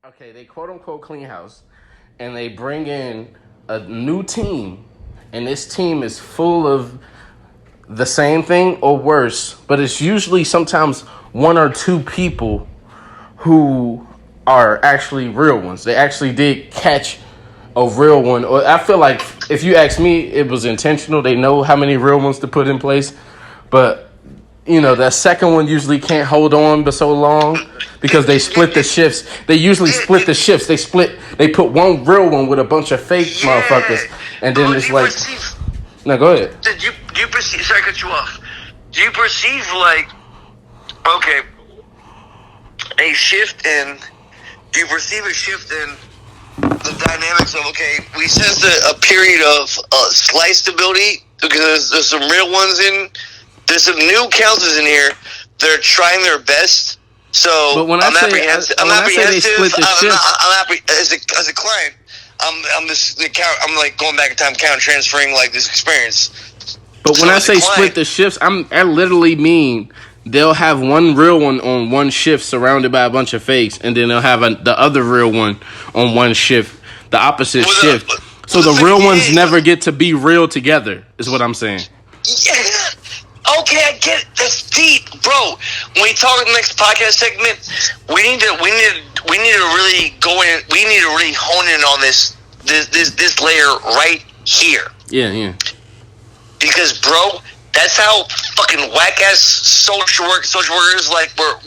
okay, they quote unquote clean house, and they bring in a new team, and this team is full of the same thing or worse, but it's usually sometimes one or two people who are actually real ones. They actually did catch a real one. Or I feel like if you ask me, it was intentional. They know how many real ones to put in place, but that second one usually can't hold on but so long because they split the shifts. They usually split the shifts. They put one real one with a bunch of fake motherfuckers, and then it's like, no, go ahead. Do you perceive? Sorry, I cut you off. Do you perceive okay, a shift in? Do you perceive a shift in the dynamics of we sense a period of slight stability because there's some real ones in. There's some new counselors in here. They're trying their best. So but when I'm apprehensive. I'm apprehensive. I'm happy as a client. I'm like going back in time, kind of transferring this experience. But when I say split the shifts, I literally mean they'll have one real one on one shift surrounded by a bunch of fakes, and then they'll have the other real one on one shift, the opposite shift. So the real ones never get to be real together, is what I'm saying. Yeah. Okay, I get it. That's deep, bro. When we talk in the next podcast segment, we need to really go in. We need to really hone in on this layer right here. Yeah. Because, bro, that's how fucking whack ass social workers we're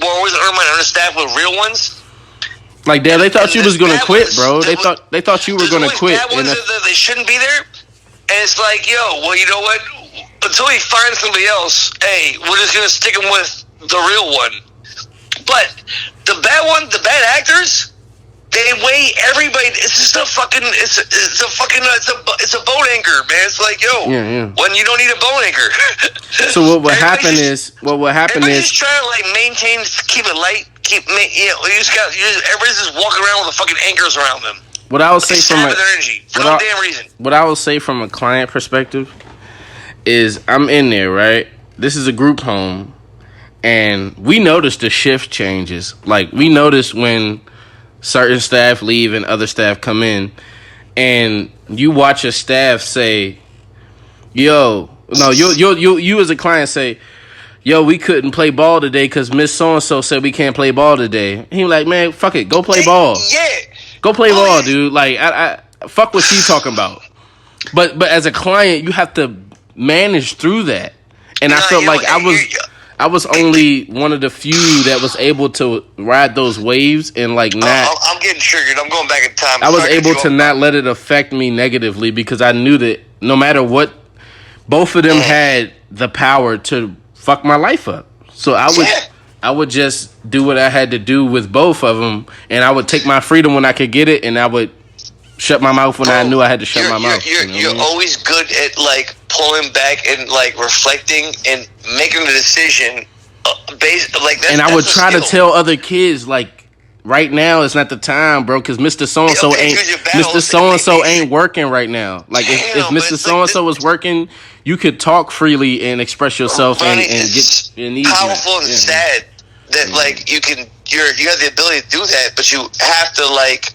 always understaffed with real ones. Like, Dad, they thought you was gonna quit, bro. They thought you were gonna quit. They shouldn't be there. And it's like, yo, well, you know what? Until we find somebody else, hey, we're just gonna stick them with the real one. But the bad actors, they weigh everybody. It's just a boat anchor, man. It's like, yo, when you don't need a boat anchor. So what will happen is everybody's just trying to maintain, keep it light, everybody's just walking around with the fucking anchors around them. What I would say what I would say from a client perspective is I'm in there, right? This is a group home, and we notice the shift changes. Like, we notice when certain staff leave and other staff come in, and you watch a staff say, you as a client say, yo, we couldn't play ball today because Miss So-and-so said we can't play ball today. He like, man, fuck it, go play ball. Yeah. Go play ball, dude. Like, I fuck what she's talking about. But as a client, you have to manage through that. And I felt like I was only one of the few that was able to ride those waves and not. I'm getting triggered. I'm going back in time. I was able to not let it affect me negatively because I knew that no matter what, both of them had the power to fuck my life up. So I would just do what I had to do with both of them, and I would take my freedom when I could get it, and I would shut my mouth when I knew I had to shut my mouth. You're always good at pulling back and reflecting and making a decision based that. And I would try to tell other kids right now is not the time, bro, because Mr. So-and-so ain't working right now. If Mr. So-and-so was working, you could talk freely and express yourself and get an powerful and sad that you have the ability to do that, but you have to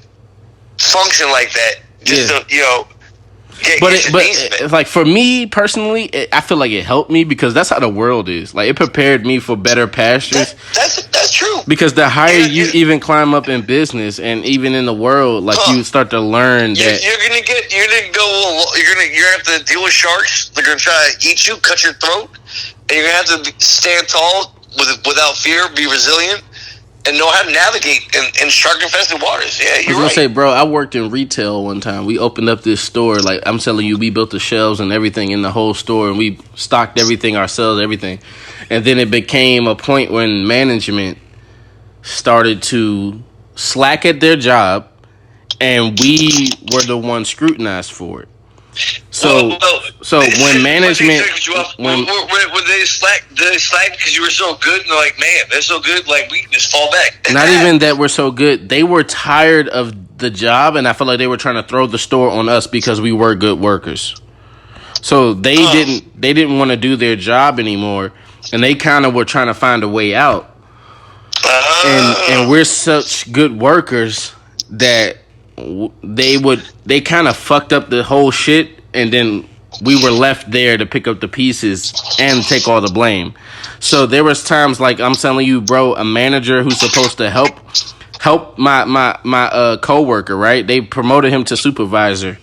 function like that just to for me personally, I feel like it helped me because that's how the world is. It prepared me for better pastures. That's true. Because the higher you even climb up in business and even in the world, you start to learn that you're gonna have to deal with sharks. They're gonna try to eat you, cut your throat, and you're gonna have to stand tall without fear, be resilient, and know how to navigate in shark-infested waters. Yeah, you're right. I was gonna say, bro, I worked in retail one time. We opened up this store. I'm telling you, we built the shelves and everything in the whole store, and we stocked everything ourselves, everything. And then it became a point when management started to slack at their job, and we were the ones scrutinized for it. So when management when they slack because you were so good, and they're like, man, they're so good, we can just fall back. Not even that we're so good. They were tired of the job, and I felt like they were trying to throw the store on us because we were good workers. So they didn't want to do their job anymore, and they kind of were trying to find a way out. And we're such good workers that they kind of fucked up the whole shit, and then we were left there to pick up the pieces and take all the blame. So there was times like I'm telling you, bro, a manager who's supposed to help my coworker, right? They promoted him to supervisor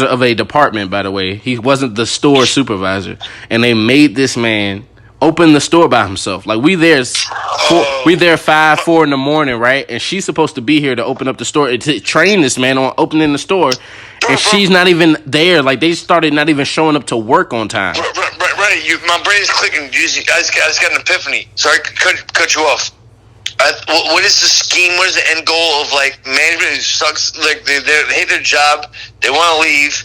of a department, by the way. He wasn't the store supervisor, and they made this man open the store by himself. Like we there 5-4 in the morning, right? And she's supposed to be here to open up the store and to train this man on opening the store, and she's not even there. Like they started not even showing up to work on time. Right. My brain's clicking. I just got an epiphany. Sorry, cut you off. What is the scheme? What is the end goal of like management who sucks? Like they hate their job, they want to leave.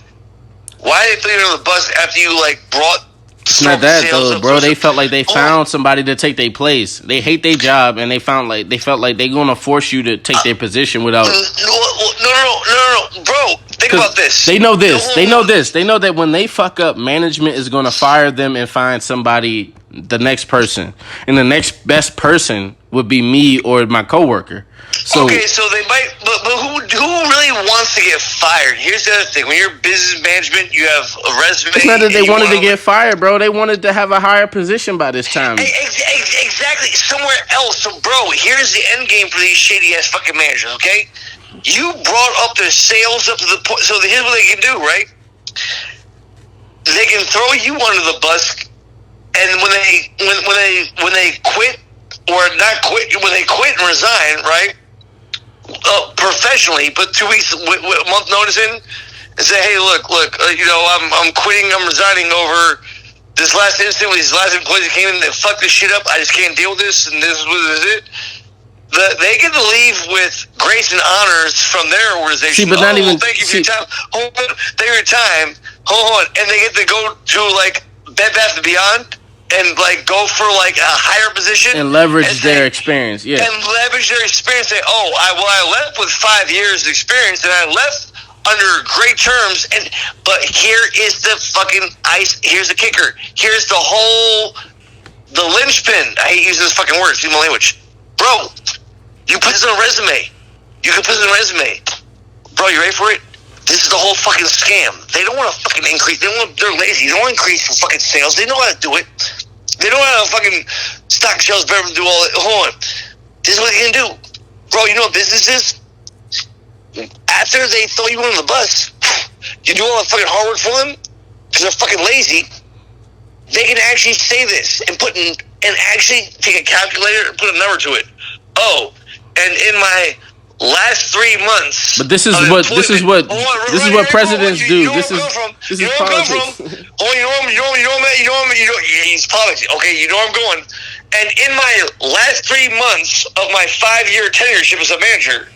Why did they throw you on the bus after you like brought? It's not that though, bro. They felt like they found somebody to take their place. They hate their job, and they felt like they're gonna force you to take their position without. No, bro. Think about this. They know this. They know this. They know that when they fuck up, management is gonna fire them and find somebody, the next person, and the next best person would be me or my coworker. So okay, so they might, but who really wants to get fired? Here's the other thing: when you're business management, you have a resume. It's not that they wanted to get fired, bro. They wanted to have a higher position by this time. Exactly, somewhere else. So, bro, here's the end game for these shady ass fucking managers. Okay, you brought up their sales up to the point. So here's what they can do, right? They can throw you under the bus, and when they quit or not quit, when they quit and resign, right? Professionally, put 2 weeks, a month notice in, and say, "Hey, look, I'm quitting. I'm resigning over this last incident with these last employees that came in that fucked this shit up. I just can't deal with this, and this is it." They get to leave with grace and honors from their organization. See, but not even. Thank you for your time. Hold on, thank you for your time. Hold on, and they get to go to like Bed Bath & Beyond. And like go for like a higher position and leverage their experience, yeah. And leverage their experience. Say, I left with 5 years experience, and I left under great terms. But here is the fucking ice. Here's the kicker. Here's the linchpin. I hate using this fucking word. Excuse my language, bro. You put this on a resume. You can put this on a resume, bro. You ready for it? This is the whole fucking scam. They don't want to fucking increase. They're lazy. They don't want to increase for fucking sales. They know how to do it. They don't know how to fucking stock shelves better than do all it. Hold on. This is what they can do. Bro, you know what business is? After they throw you on the bus, you do all the fucking hard work for them because they're fucking lazy. They can actually say this and actually take a calculator and put a number to it. Oh, and in my last 3 months, but this is what presidents do. This is politics. He's politics. Okay, you know where I'm going. And in my last 3 months of my 5-year tenureship as a manager,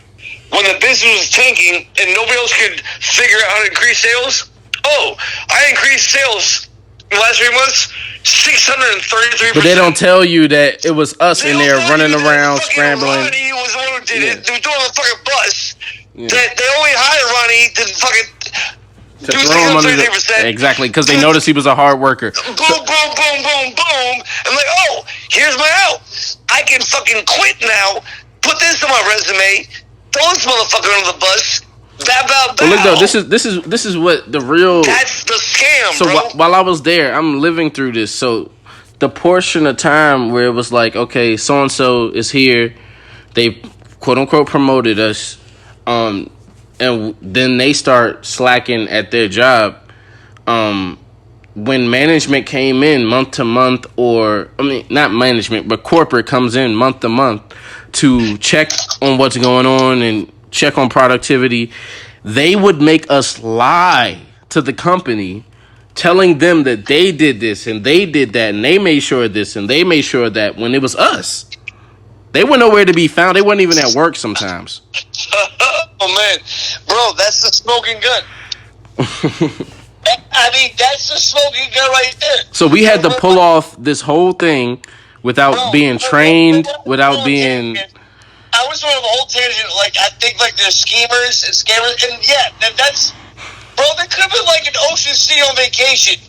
when the business was tanking and nobody else could figure out how to increase sales, I increased sales in the last 3 months 633%. But they don't tell you that it was us in there running around, scrambling. Ronnie was the one who did it. They were doing the fucking bus. Yeah. They only hired Ronnie to fucking do 633%. Exactly, because they noticed he was a hard worker. Boom, boom, boom, boom, boom. I'm like, here's my out. I can fucking quit now. Put this on my resume. Throw this motherfucker under the bus. Bow, bow, bow. Well, look though, this is what the real. That's the scam, so bro. While I was there, I'm living through this. So the portion of time where it was like, okay, so and so is here, they quote unquote promoted us, and then they start slacking at their job. When management came in month to month, not management, but corporate comes in month to month to check on what's going on and check on productivity, they would make us lie to the company, telling them that they did this and they did that and they made sure of this and they made sure of that, when it was us. They were nowhere to be found. They weren't even at work sometimes. Oh man, bro, that's the smoking gun. I mean, that's the smoking gun right there. So we had to pull off this whole thing without being trained, without being. I was on a whole tangent. Like, I think like there's schemers and scammers, and yeah, that's, bro. They could have been like an Ocean City on vacation.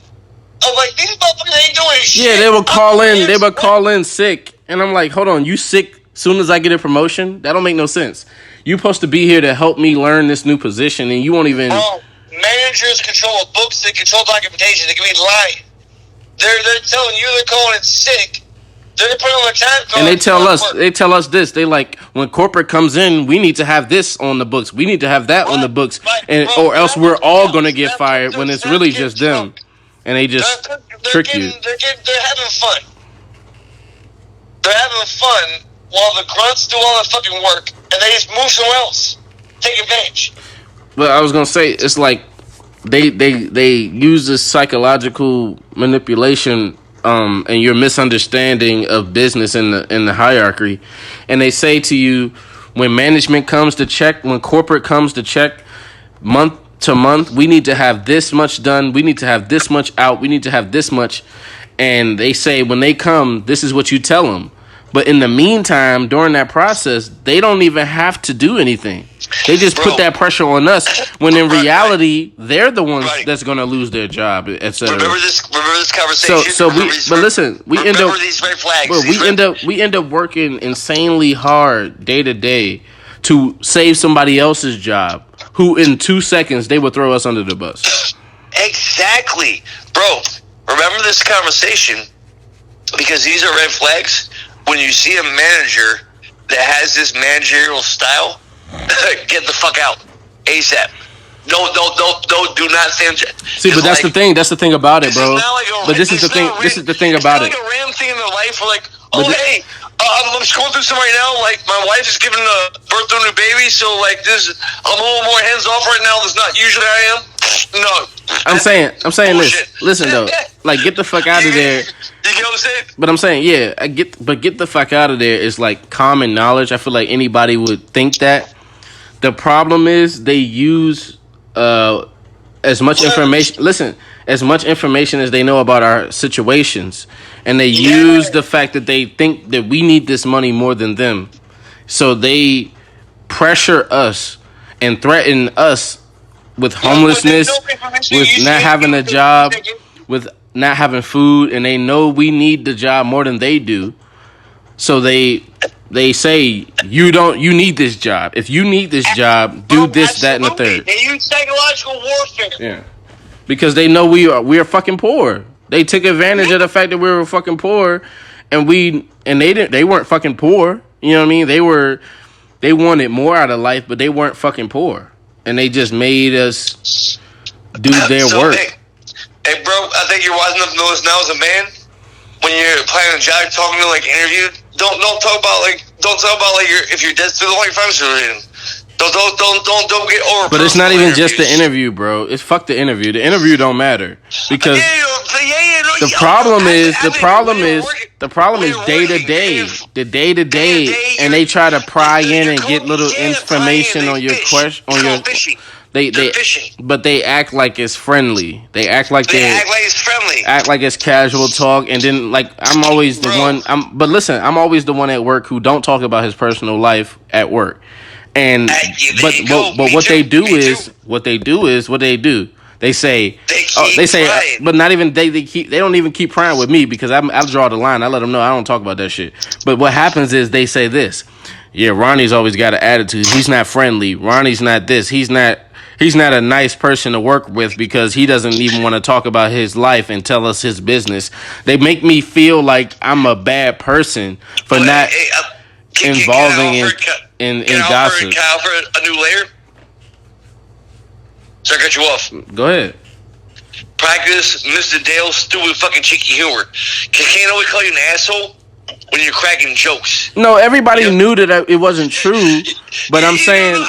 Of like, these motherfuckers ain't doing shit. Yeah, they would call in. They would call in sick, and I'm like, hold on, you sick? Soon as I get a promotion, that don't make no sense. You supposed to be here to help me learn this new position, and you won't even. Bro, managers control books. They control documentation. They can be lying. They're telling you they're calling it sick. They're putting on their time. And they tell us this. They like when corporate comes in, we need to have this on the books. We need to have that on the books, and or else we're all gonna get fired. When it's really just them, and they just trick you. They're having fun. They're having fun while the grunts do all the fucking work, and they just move somewhere else, take advantage. But I was gonna say it's like they use this psychological manipulation. And your misunderstanding of business in the hierarchy, and they say to you, when management comes to check, when corporate comes to check, month to month, we need to have this much done, we need to have this much out, we need to have this much, and they say when they come, this is what you tell them. But in the meantime, during that process, they don't even have to do anything. They just put that pressure on us when in reality, they're the ones that's going to lose their job, etc. Remember this conversation. We end up working insanely hard day to day to save somebody else's job, who in 2 seconds they would throw us under the bus. Exactly, bro. Remember this conversation, because these are red flags. When you see a manager that has this managerial style, get the fuck out ASAP. Do not stand. See, but that's the thing. That's the thing about it, bro. But this is the thing. This is the thing about it. It's like a random thing in their life. Where like, hey, I'm just going through some right now. Like, my wife is giving birth to a new baby, so like this, I'm a little more hands off right now. That's not usually I am. No. I'm saying bullshit. This. Listen though, like get the fuck out of there. You get what I'm saying? But I'm saying, yeah, get the fuck out of there is like common knowledge. I feel like anybody would think that. The problem is they use as much information. Listen, as much information as they know about our situations, and they use the fact that they think that we need this money more than them, so they pressure us and threaten us with homelessness, with not having a job, with not having food, and they know we need the job more than they do. So they say you need this job. If you need this job, do this, that, and the third. They use psychological warfare. Yeah, because they know we are fucking poor. They took advantage of the fact that we were fucking poor, and they weren't fucking poor. You know what I mean? They wanted more out of life, but they weren't fucking poor, and they just made us do their work. Hey, bro, I think you're wise enough to know this now as a man. When you're applying a job, talking to like interview, don't talk about like if you're dead to the only friends you're in. Don't get over. But it's not even just the interview, bro. It's fuck the interview. The interview don't matter because the problem is day to day, the day to day, and they try to pry in and get little information on your question on your. But they act like it's friendly. They act like it's friendly. Act like it's casual talk, and then like I'm always the one. But listen, I'm always the one at work who don't talk about his personal life at work. And but what they do is they say but not even they don't even keep prying with me because I draw the line. I let them know I don't talk about that shit. But what happens is they say this. Yeah, Ronnie's always got an attitude. He's not friendly. Ronnie's not this. He's not a nice person to work with because he doesn't even want to talk about his life and tell us his business. They make me feel like I'm a bad person for not involving in gossip. Can I offer a new layer? Sorry, I cut you off. Go ahead. Practice Mr. Dale's stupid fucking cheeky humor. Can't always call you an asshole when you're cracking jokes. No, everybody knew that it wasn't true, but I'm saying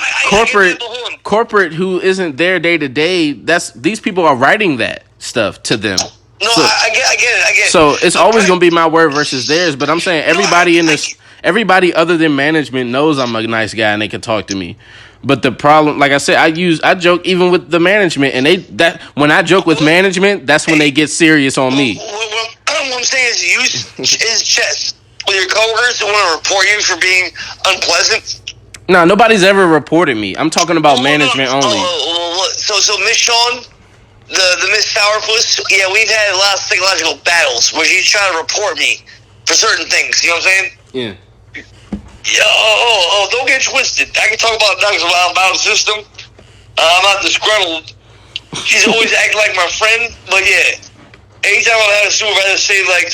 corporate who isn't there day to day. These people are writing that stuff to them. No, I get it. So it's always gonna be my word versus theirs. But I'm saying everybody other than management knows I'm a nice guy and they can talk to me. But the problem, like I said, I joke even with the management, and when I joke with management, that's when they get serious on me. What I'm saying is use chess with your coworkers who want to report you for being unpleasant. No, nobody's ever reported me. I'm talking about management only. So Miss Sean, the Miss Sourpuss, yeah, we've had a lot of psychological battles where she's trying to report me for certain things. You know what I'm saying? Yeah. Don't get twisted. I can talk about Doc's about system. I'm not disgruntled. She's always acting like my friend, but yeah. Anytime I've had a supervisor say, like,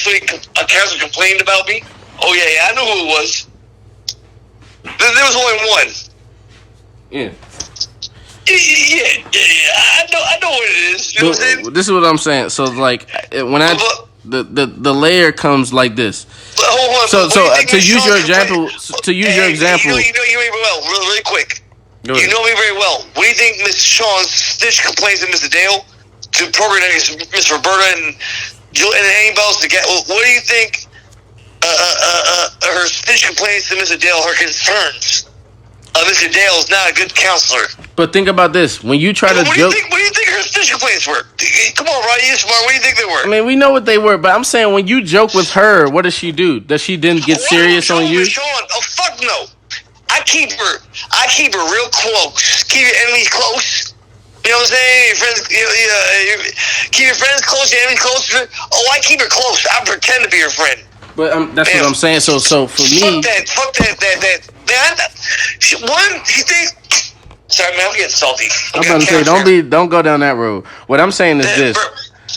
a counselor complained about me, I knew who it was. There was only one. Yeah. Yeah. I know what it is. You know what I'm saying? This is what I'm saying. So, like, when the layer comes like this. But hold on. So to use your example, You know me very well, really quick. You know me very well. What do you think Miss Sean's stitch complains to Mr. Dale, to program Miss Roberta and anybody else to get? What do you think? Her stitch complains to Mr. Dale. Her concerns. Mr. Dale is not a good counselor. But think about this: when you try to joke, what do you think her stitch complaints were? Come on, Roddy, you're smart. What do you think they were? I mean, we know what they were, but I'm saying when you joke with her, what does she do? Does she then get serious on you? Sean? Oh fuck no! I keep her real close. Keep your enemies close. You know what I'm saying? Your friends, keep your friends close. Your enemies close. Oh, I keep her close. I pretend to be her friend. But that's what I'm saying. So for me, fuck that. Man, she thinks. Sorry, man, I'm getting salty. I'm about to say, don't go down that road. What I'm saying is this.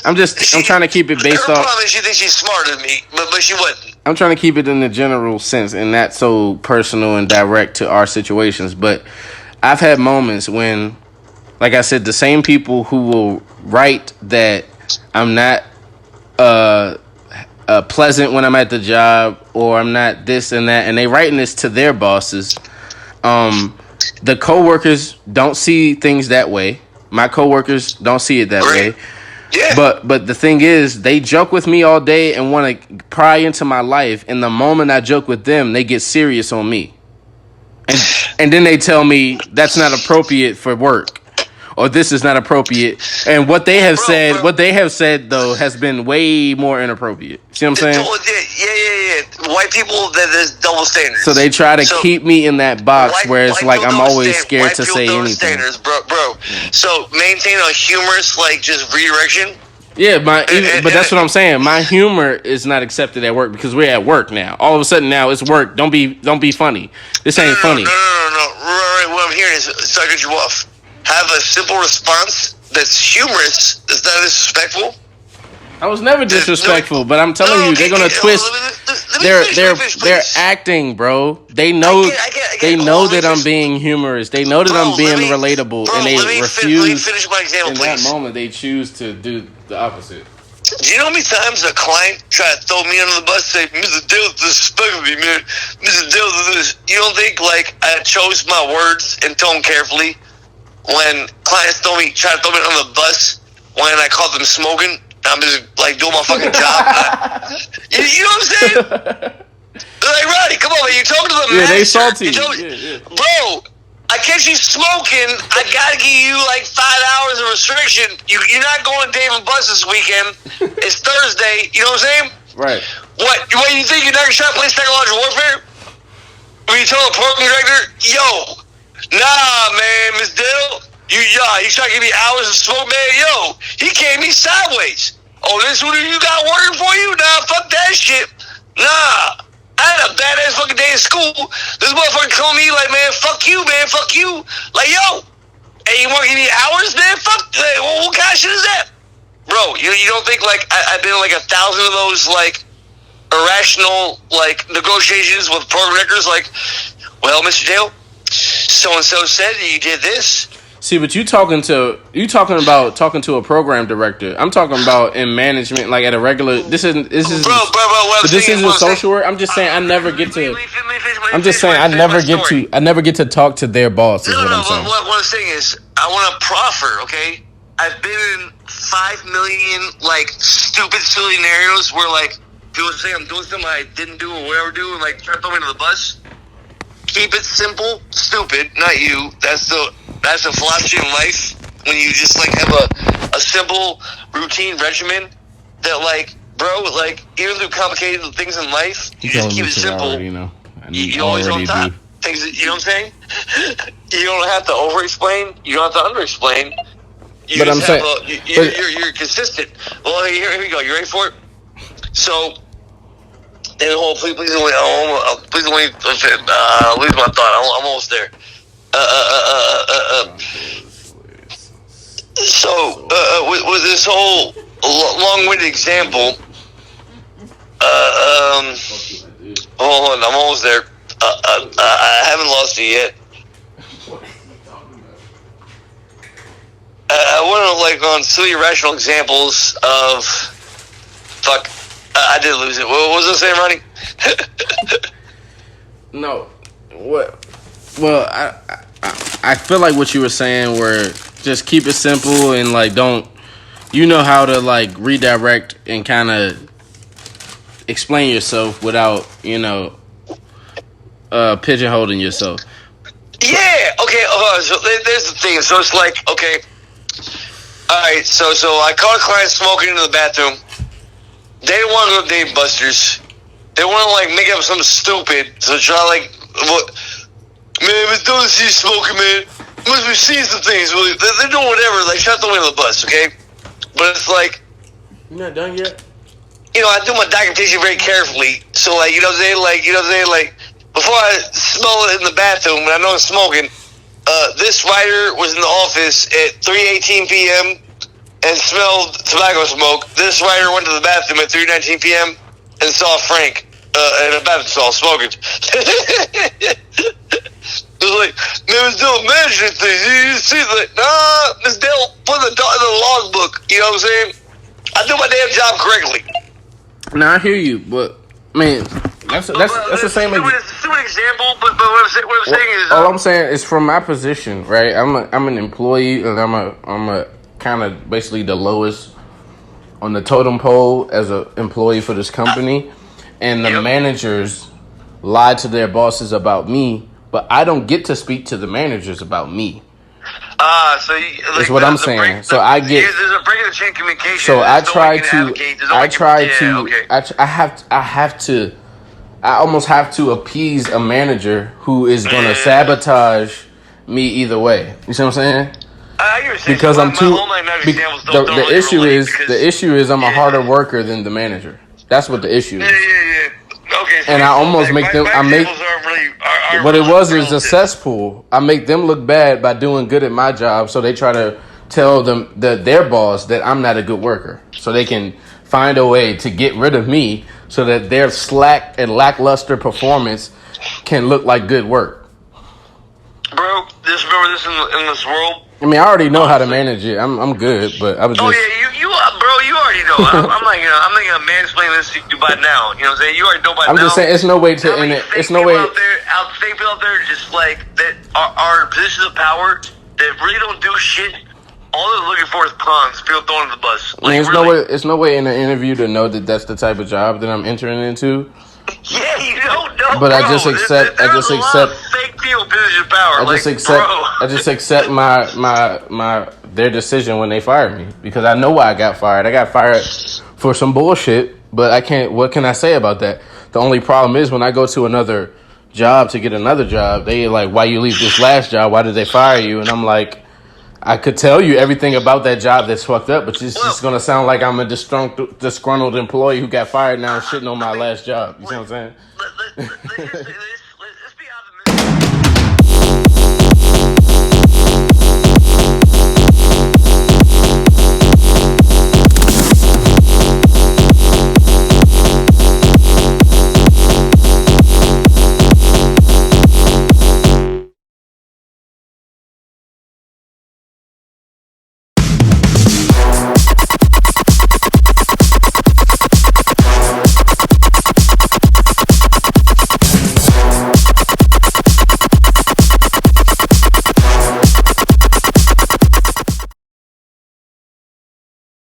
I'm trying to keep it based off. She thinks she's smarter than me, but she wasn't. I'm trying to keep it in the general sense and not so personal and direct to our situations. But I've had moments when, like I said, the same people who will write that I'm not pleasant when I'm at the job, or I'm not this and that, and they writing this to their bosses. The coworkers don't see things that way. My coworkers don't see it that way. Yeah. But the thing is, they joke with me all day and want to pry into my life. And the moment I joke with them, they get serious on me. And then they tell me that's not appropriate for work, or this is not appropriate. And what they have said though has been way more inappropriate. See what I'm saying? Yeah. White people, there's double standards. So they try to keep me in that box where it's like I'm always scared to say anything. Standards, bro. So maintain a humorous, like, just redirection. Yeah, but that's what I'm saying. My humor is not accepted at work because we're at work now. All of a sudden now it's work. Don't be funny. This ain't funny. No. Right, what I'm hearing is, sorry to cut you off. Have a simple response that's humorous, that's not disrespectful. I was never disrespectful, but I'm telling you, they're gonna twist. They're acting, bro. They know that I'm being humorous. They know that I'm being relatable, and they refuse. Let me finish my example, in please. that moment, they choose to do the opposite. Do you know how many times a client tried to throw me under the bus, say, "Mr. Dale disrespected me, man. Mr. Dale did this." You don't think, like, I chose my words and tone carefully when clients try to throw me under the bus when I caught them smoking? I'm just, like, doing my fucking job. You know what I'm saying? They're like, Roddy, come on, man. You talking to the manager. They salty. Bro, I catch you smoking. I gotta give you, like, 5 hours of restriction. You're not going to Dave and Buster's this weekend. It's Thursday. You know what I'm saying? Right. What you think you're not gonna try to play psychological warfare? When you tell a program director, yo, nah, man, Miss Dill, you trying to give me hours of smoke, man? Yo, he came me sideways. Oh, this who you got working for you? Nah, fuck that shit. Nah. I had a badass fucking day in school. This motherfucker told me, like, man, fuck you, man, fuck you. Like, yo, hey, you want to give me hours, man? Fuck, like, what kind of shit is that? Bro, you don't think, like, I've been in, like, 1,000 of those, like, irrational, like, negotiations with program directors, like, well, Mr. Dale, so-and-so said that you did this. See, but you talking to a program director. I'm talking about in management, like at a regular. This isn't social work. I'm just saying I never get to. I'm just saying I never get to talk to their boss. Is what I'm saying. What I'm saying is I want to proffer. Okay, I've been in 5 million like stupid, silly scenarios where like people say I'm doing something I didn't do or whatever do, and like try to throw me under the bus. Keep it simple, stupid, not you. That's the philosophy in life. When you just like have a simple routine regimen that like, bro, like even through complicated things in life, you just keep it simple. You always on top. Things that, you know what I'm saying? You don't have to over explain. You don't have to under explain. You're consistent. Well, here we go. You ready for it? So And please don't lose my thought. I'm almost there. So, with this whole long-winded example, hold on, I'm almost there. I haven't lost it yet. I want to on silly irrational examples of fuck. I did lose it. What was I saying, Ronnie? No, what? Well, I feel like what you were saying were just keep it simple and don't, how to redirect and kind of explain yourself without pigeonholing yourself. Yeah. Okay. So there's the thing. So it's okay. All right. So I caught a client smoking in the bathroom. They didn't want to go to Dave Buster's. They want to make up something stupid. So try what? Man, Miss Donuts, she's smoking, man. Must be seeing some things. They're doing whatever. Shut the way of the bus, okay? But it's you're not done yet. I do my documentation very carefully. So before I smell it in the bathroom and I know I'm smoking, this writer was in the office at 3:18 p.m. and smelled tobacco smoke. This writer went to the bathroom at 3:19 p.m. and saw Frank in a bathroom stall smoking. It was man, Miss Dale managing things. You see, nah, Miss Dale put in the logbook. You know what I'm saying? I do my damn job correctly. Now I hear you, but man, that's the same. It's a stupid example, but what I'm saying is all I'm saying is from my position, right? I'm an employee, and I'm a kind of basically the lowest on the totem pole as an employee for this company, and the managers lied to their bosses about me, but I don't get to speak to the managers about me. That's what I'm saying. So I get. There's a break in the chain of communication. So I almost have to appease a manager who is going to sabotage me either way. You see what I'm saying? Because I'm too. The issue is I'm a harder worker than the manager. That's what the issue is. Yeah. Okay. So and I almost make them. What it was is a cesspool. I make them look bad by doing good at my job, so they try to tell their boss that I'm not a good worker, so they can find a way to get rid of me, so that their slack and lackluster performance can look like good work. Bro, just remember this in this world. I mean, I already know how to manage it. I'm good, but I was just. Oh yeah, you already know. I'm not gonna mansplain this to you by now. You know what I'm saying? You already know by now. I'm just saying, it's no way to end it. It's no way. Fake people out there just that are in positions of power that really don't do shit. All they're looking for is pawns. People throwing in the bus. It's no way in an interview to know that that's the type of job that I'm entering into. Yeah, you don't know. But bro, I just accept. Fake people in position of power. I just accept their decision when they fire me, because I know why I got fired. I got fired for some bullshit, but I can't. What can I say about that? The only problem is when I go to another job to get another job, they why you leave this last job? Why did they fire you? And I'm like, I could tell you everything about that job that's fucked up, but it's just gonna sound like I'm a disgruntled employee who got fired now, shitting on my last job. You see what I'm saying?